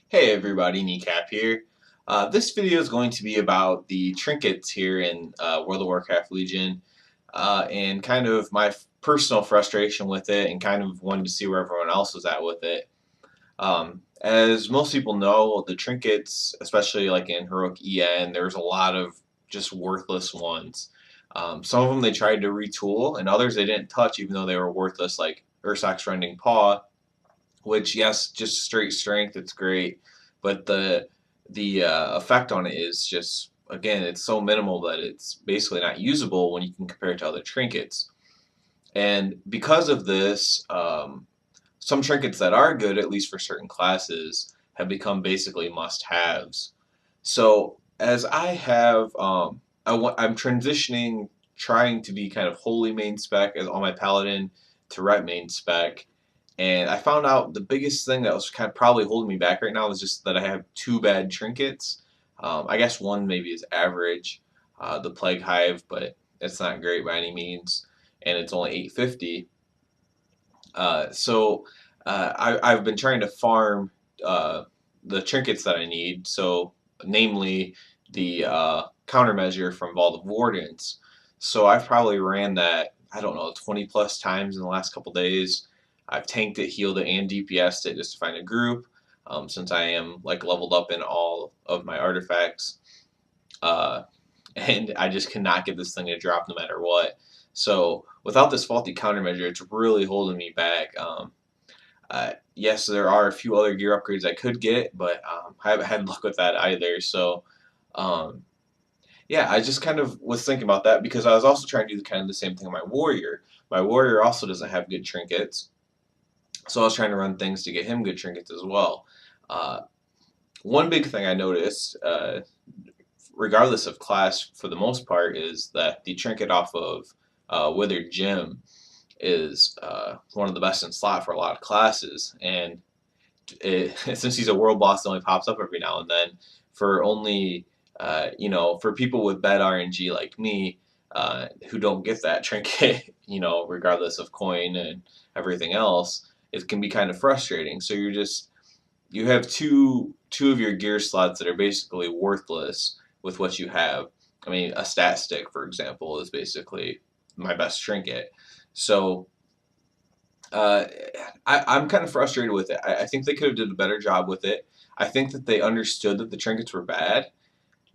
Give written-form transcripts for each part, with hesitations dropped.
Hey everybody, Kneecap here. This video is going to be about the trinkets here in World of Warcraft Legion and kind of my personal frustration with it and kind of wanted to see where everyone else was at with it. As most people know, the trinkets, especially like in Heroic EN, there's a lot of just worthless ones. Some of them they tried to retool and others they didn't touch even though they were worthless, like Ursoc's Rending Paw, which yes, just straight strength, it's great, but the effect on it is just again, it's so minimal that it's basically not usable when you can compare it to other trinkets. And because of this, some trinkets that are good, at least for certain classes, have become basically must-haves. So as I have, I'm transitioning, trying to be kind of holy main spec as on my paladin to ret main spec, and I found out the biggest thing that was kind of probably holding me back right now is just that I have two bad trinkets. I guess one maybe is average, the Plague Hive, but it's not great by any means, and it's only 850. I've been trying to farm uh, the trinkets that I need, so namely the countermeasure from Vault of Wardens. So I've probably ran that, I don't know, 20 plus times in the last couple days. I've tanked it, healed it, and DPS'd it just to find a group, since I am like leveled up in all of my artifacts. Uh, and I just cannot get this thing to drop no matter what. So without this faulty countermeasure, it's really holding me back. Yes, there are a few other gear upgrades I could get, but I haven't had luck with that either. So, um, yeah, I just kind of was thinking about that because I was also trying to do kind of the same thing with my warrior. My warrior also doesn't have good trinkets, so I was trying to run things to get him good trinkets as well. Uh, One big thing I noticed, regardless of class, for the most part, is that the trinket off of Withered Gem is one of the best in slot for a lot of classes, and since he's a world boss, it only pops up every now and then. For only, for people with bad RNG like me, who don't get that trinket, regardless of coin and everything else, it can be kind of frustrating. So you have two of your gear slots that are basically worthless with what you have. I mean, a stat stick, for example, is basically my best trinket. So uh, I'm kind of frustrated with it. I think they could have did a better job with it. I think that they understood that the trinkets were bad,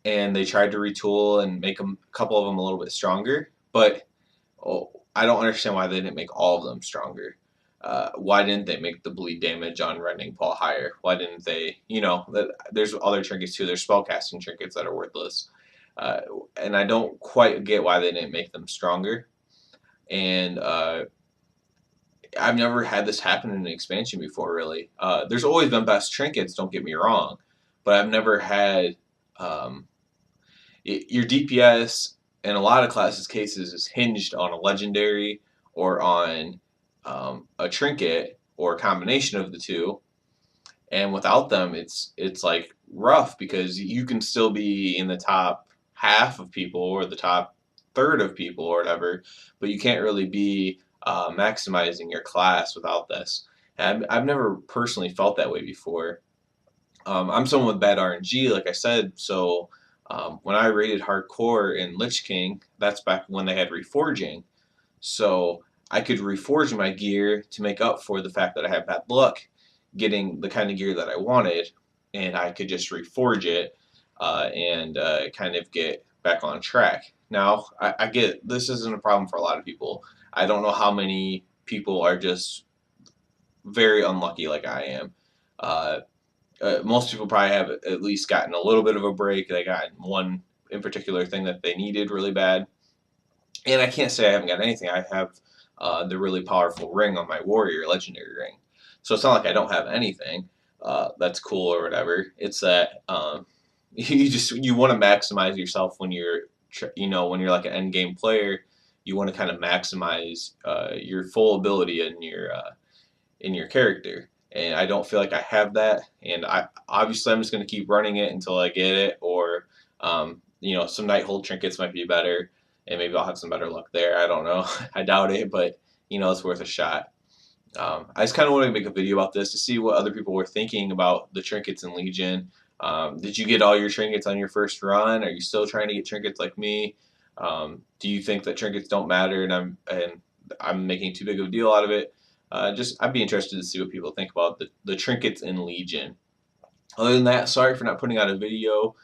and they tried to retool and make a couple of them a little bit stronger. But I don't understand why they didn't make all of them stronger. Why didn't they make the bleed damage on Rending Paw higher? Why didn't they? There's other trinkets too. There's spellcasting trinkets that are worthless, uh, and I don't quite get why they didn't make them stronger. And I've never had this happen in an expansion before, really. There's always been best trinkets, don't get me wrong, but I've never had um, your DPS in a lot of classes cases is hinged on a legendary or on a trinket or a combination of the two, and without them, it's like rough because you can still be in the top half of people or the top third of people or whatever, but you can't really be maximizing your class without this. And I've never personally felt that way before. I'm someone with bad RNG, like I said, so when I rated hardcore in Lich King, that's back when they had reforging. So I could reforge my gear to make up for the fact that I have bad luck getting the kind of gear that I wanted, and I could just reforge it and kind of get back on track. Now, I get this isn't a problem for a lot of people. I don't know how many people are just very unlucky like I am. Uh, Most people probably have at least gotten a little bit of a break. They got one in particular thing that they needed really bad. And I can't say I haven't got anything. I have the really powerful ring on my warrior, legendary ring. So it's not like I don't have anything that's cool or whatever. It's that you want to maximize yourself when when you're like an end game player. You want to kind of maximize your full ability in your character. And I don't feel like I have that. And I'm just going to keep running it until I get it. Or some Nighthold trinkets might be better, and maybe I'll have some better luck there. I don't know. I doubt it, but it's worth a shot. I just kind of wanted to make a video about this to see what other people were thinking about the trinkets in Legion. Did you get all your trinkets on your first run? Are you still trying to get trinkets like me? Do you think that trinkets don't matter and I'm making too big of a deal out of it? Just I'd be interested to see what people think about the trinkets in Legion. Other than that, sorry for not putting out a video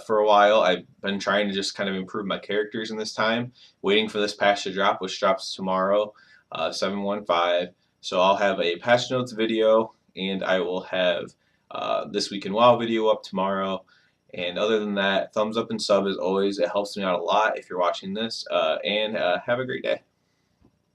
for a while. I've been trying to just kind of improve my characters in this time, waiting for this patch to drop, which drops tomorrow, 7.15. So I'll have a patch notes video, and I will have this week in WoW video up tomorrow. And other than that, thumbs up and sub as always. It helps me out a lot if you're watching this. And have a great day.